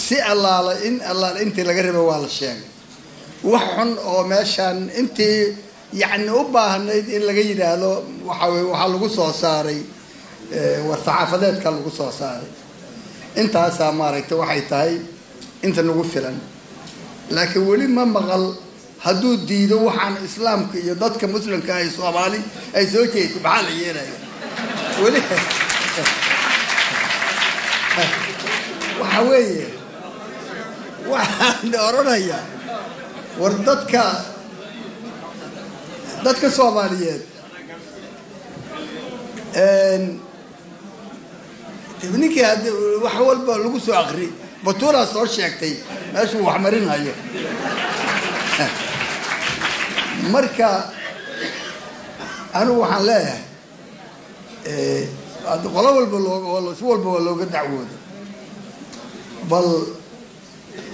si allaala in allaala intii laga raba waa la sheegay wax xun oo meeshaan intii yacni u baahnayd in laga yidhaahdo waxaa lagu soo saaray war saxaafadeedka lagu soo saaray intaasaa maaragtay waxay tahay inta nagu filan laakiin weli ma maqal hadduu diido waxaan islaamka iyo dadka muslimka ay Soomaali ay soo jeedo maxaa la yeelaya weli waxa weeye waxaan oranayaa war dadka Soomaaliyeed ninkii hadda wax walba lagu soo aqri batuura soo sheegtay meeshu wax marinayo marka anu waxaan leeyahay qolo walba looga dacwoodo bal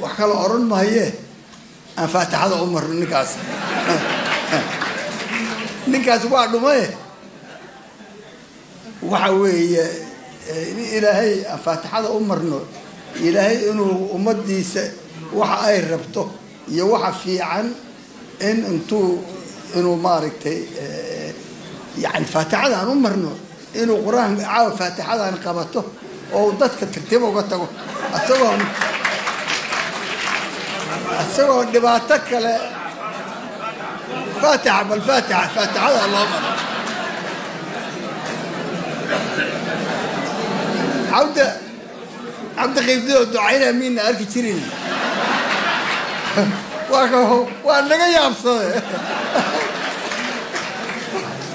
wax kala oran maaye aan faataxada u marno ninkaas waa dhumay waxa weeye ilaahay aan faataxada u marno ilaahay inuu ummadiisa waxa ay rabto iyo waxa fiican inuu maaragtay yani faataxada aan u marno inuu quraan caaw faataxada aan qabato oo dadka tartiib uga tago asagoo dhibaato kale faataxa bal faataxada loo maro عبد الخير دعينا مين أركي ترين وأنا جاي أبصره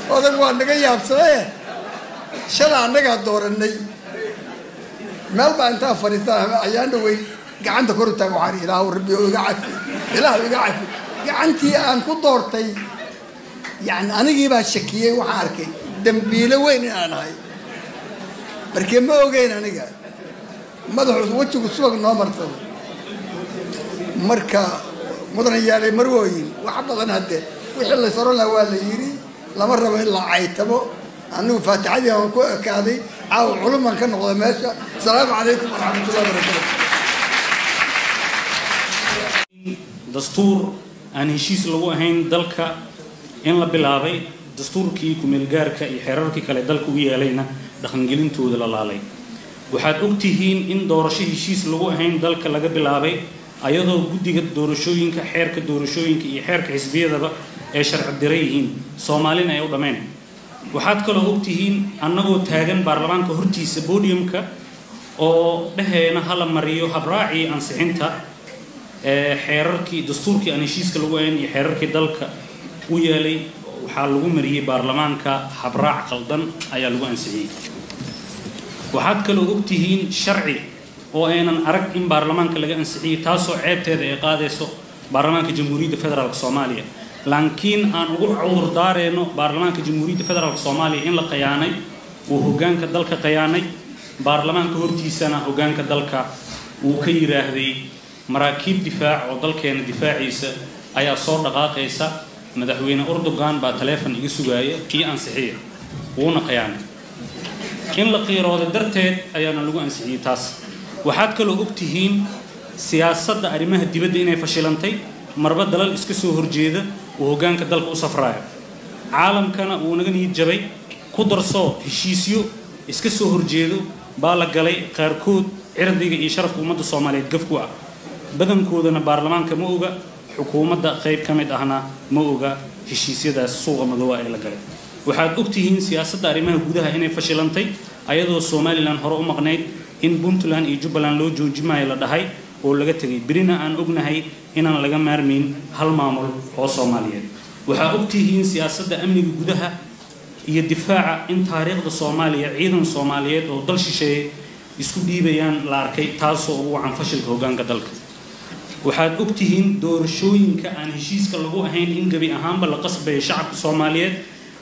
وأنا جاي أبصره شلا أنا قاعد دور الني ما بقى أنت فريتها أيام دوي قعدت كرة وعري لا وربي وقعد لا وقعد قعدتي أنا كنت دورتي يعني أنا جيبها شكية وحاركي دمبيلة وين أنا هاي بركي ما وجين أنا قاعد ماذا وجهك السوق النمر ثو مركا مدن يالي مروين وحبضنا هده وحلا صار له واليري لمرة ولا عيتبه أنه فاتح لي هون كذي أو علوم كان ماشى السلام عليكم ورحمة الله وبركاته. دستور أن هشيس لو هين دلك إن لبلابي دستور كي كملجار كيحرر كي كلا دلك ويالينا دخنجلين تود للالي. waxaad ogtihiin in doorasho heshiis lagu ahayn dalka laga bilaabay ayadoo guddiga doorashooyinka xeerka doorashooyinka iyo xeerka xisbiyadaba ee sharci diray yihiin Soomaalina ay u dhameen waxaad kale ogtihiin annagoo taagan baarlamaanka hortiisa podiumka oo dhaheena hala mariyo habraaci ansixinta xeerarkii dastuurkii aan heshiiska lagu ahayn iyo xeerarkii dalka u yeelay waxaa lagu mariyay baarlamaanka habraac qaldan ayaa lagu ansixiyay waxaad kale ogtihiin sharci oo aynan arag in baarlamaanka laga ansixiyay taasoo ceebteeda ay qaadayso baarlamaanka jamhuuriyadda federaalka Soomaaliya laakiin aan ugu cudur daareeno baarlamaanka jamhuuriyadda federaalka Soomaaliya in la qiyaanay oo hoggaanka dalka qiyaanay baarlamaanka hortiisana hoggaanka dalka uu ka yiraahday maraakiib difaac oo dalkeena difaaciisa ayaa soo dhaqaaqaysa madaxweyne Erdogan baa telefoon iga sugaya kii ansixiya wuuna qiyaanay in la qiiroodo darteed ayaana lagu ansixiyay taas waxaad kale ogtihiin siyaasadda arrimaha dibadda inay fashilantay marba dalal iska soo horjeeda oo hoggaanka dalka u safraaya caalamkana uu naga niyad jabay ku darso heshiisyo iska soo horjeedo baa la galay qaarkood cirdiga iyo sharafka ummadda Soomaaliyeed gafku ah badankoodana baarlamaanka ma oga xukuumadda qayb ka mid ahna ma oga heshiisyadaas suuqa madow ee la galay waxaad ogtihiin siyaasadda arrimaha gudaha inay fashilantay ayadoo Somaliland hore u maqnayd in Puntland iyo Jubaland loo joojimay la dhahay oo laga tagay birina aan ognahay inaan laga maarmin hal maamul oo Soomaaliyeed waxaa ogtihiin siyaasadda amniga gudaha iyo difaaca in taariikhda Soomaaliya ciidan Soomaaliyeed oo dal shisheeye isku dhiibayaan la arkay taasoo ugu wacan fashilka hoggaanka dalka waxaad ogtihiin doorashooyinka aan heshiiska lagu ahayn in gabi ahaanba la qasbay shacabka Soomaaliyeed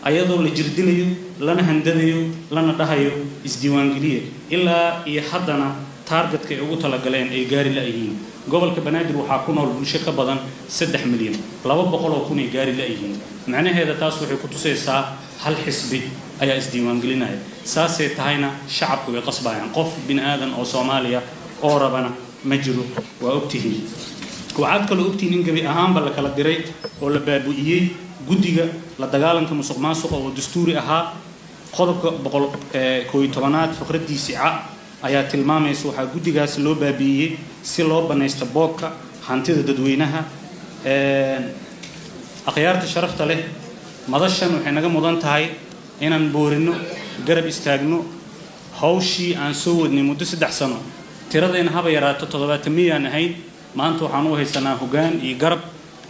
ayadoo la jirdilayo lana handadayo lana dhahayo isdiiwaangeliye ilaa iyo haddana targetka ay ugu tala galeen ay gaari la yihiin gobolka Banaadir waxaa ku nool bulsho ka badan 3 milyan 200,000 ay gaari la yihiin macnaheeda taas waxay ku tusaysaa hal xisbi ayaa isdiiwaangelinaya saasay tahayna shacabku way qasbayaan qof bin aadan oo Soomaaliya oo rabana مجرو وأبتهن وعاد كل أبتهن إن جبي أهم بلا كلا دري ولا بابوئي جودية لدجالن كمسق ماسق أو دستوري أها قرب بقول كوي طبانات فقرة دي ساعة آيات المام يسوع جودية سلو بابيي سلو بنستبوك هانتي ددوينها أخيارت الشرف تله مدشن وحنا جم مدن تهاي إن نبورنو جرب استاجنو هوشي عن سود نمدس دحسنو ترى إن هذا يرى تطلبات مية نهاي ما أنتوا حنوه سنة هجان يجرب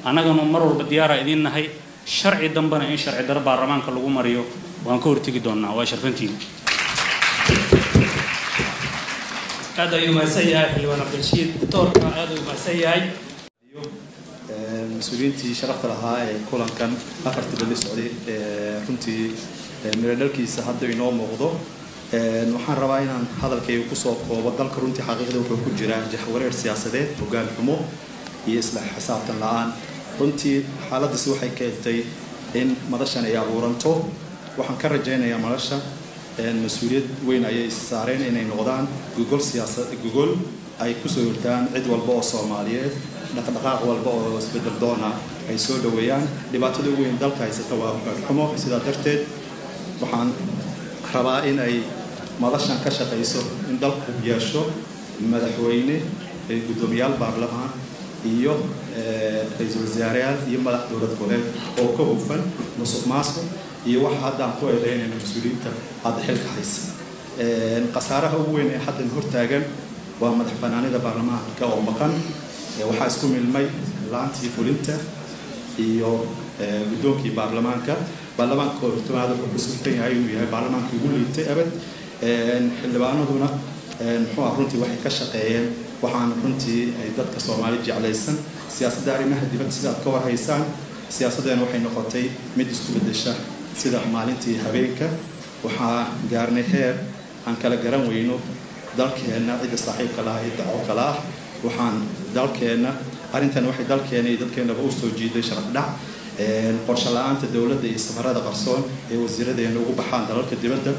أنا جم مرور بالديارة إذن نهاي شرع دنبنا إن شرع درب الرمان كلو مريو وانكور تيجي دونا واشرفنتين هذا يوم سيء اللي وانا برشيد دكتور هذا يوم سيء مسؤولينتي شرفت لها كلن كان أفرت بالسعودية كنتي من ذلك هذا ينوم موضوع waxaan rabaa inaan hadalkay ku soo koobo dalka runtii xaqiiqda wuxuu ku jiraa jaxwareer siyaasadeed hoggaan xumo iyo isla xisaabtan la'aan runtii xaaladdaasi waxay keentay in madashan ay abuuranto waxaan ka rajaynayaa madasha mas'uuliyad weyn ayay saareen inay noqdaan gogol siyaasad gogol ay ku soo hortaan cid walba oo Soomaaliyeed dhaqdhaqaaq walba oo isbedel doona ay soo dhaweeyaan dhibaatada weyn dalka haysata waa xumo sidaa darteed waxaan rabaa in ay madashan ka shaqeyso in dalku yeesho madaxweyne gudoomiyaal baarlamaan iyo ra'iisul wasaarayaal iyo madax dowlad goboleed oo ka hufan musuqmaasuq iyo waxa hadda aan ku eedeynayno mas'uuliyiinta hadda xilka haysa qasaaraha ugu weyn ee hadda hortaagan waa madax banaanida baarlamaanka oo maqan waxaa isku milmay laantii fulinta iyo gudoonkii baarlamaanka koortoonaada wuxuu ku sugtay inuu yahay baarlamaankii ugu liitay abad xildhibaanaduna muxuu runtii waxay ka shaqeeyeen waxaan runtii ay dadka Soomaali jeclaysan siyaasadda arrimaha dibadda sida ka warhaysaan siyaasaddeena waxay noqotay mid isku bedesha sida maalintii habeenka waxaa gaarnay heer aan kala garan weyno dalkeena cid saaxiibka la ah dacwo kala ah waxaan dalkeena arrintan waxay dalkeena iyo dadkeena u soo jiiday sharaf dhac qorshe la'aanta dawladda iyo safarada qarsoon ee wasiiradeena ugu baxaan dalalka dibadda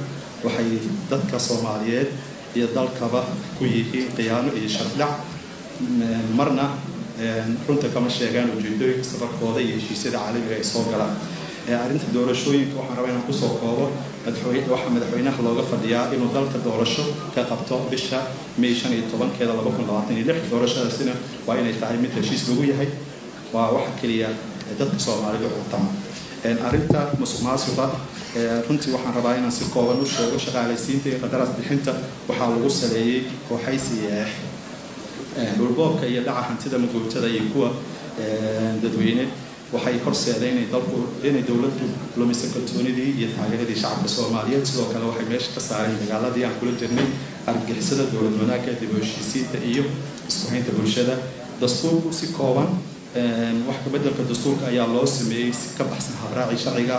waxay dadka Soomaaliyeed iyo dalkaba ku yihiin qiyaano iyo sharaf dhac marna runta kama sheegaan ujeedooyinka safarkooda iyo heshiisyada caalamiga ay soo galaan arrinta doorashooyinka waxaan rabaa inaan ku soo koobo waxa madaxweynaha looga fadhiyaa inuu dalka doorasho ka qabto bisha May 15keeda 2026 doorashadaasina waa inay tahay mid heshiis lagu yahay waa waxa kaliya dadka Soomaaliyeed oo tama arrinta musuqmaasuqa runtii waxaan rabaa inaan si kooban u sheego shaqaalaysiinta iyo qadaraas bixinta waxaa lagu saleeyay kooxaysiga dhulboobka iyo dhaca hantida maguurtada iyo kuwa dadweyne waxay horseedeen inay dawladdu lumiso kalsoonidii iyo taageeradii shacabka Soomaaliyeed sidoo kale waxay meesha ka saareen dagaaladii aan kula jirnay argagixisada dawlad wanaagga dib u heshiisiinta iyo isku haynta bulshada dastuurku si kooban wax ka beddelka dastuurka ayaa loo sameeyay si ka baxsan habraaci sharciga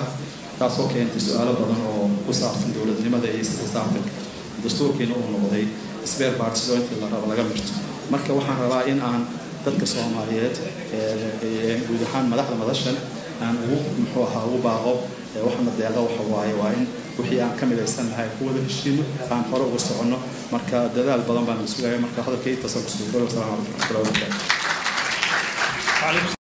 taasoo keentay su'aalo badan oo ku saabsan dawladnimada iyo xisaabtanka dastuurkiina uu noqday isbeer baartiso intii la rabo laga mirto marka waxaan rabaa in aan dadka Soomaaliyeed guud ahaan madaxda madashan aan ugu baaqo waxna deeqa waxa waaye waa in wixii aan ka midaysan lahay ku wada heshiino aan hore uga socono marka dadaal badan baan isugahay marka hadalkay taasoo ku soo galay. Assalaamu calaykum.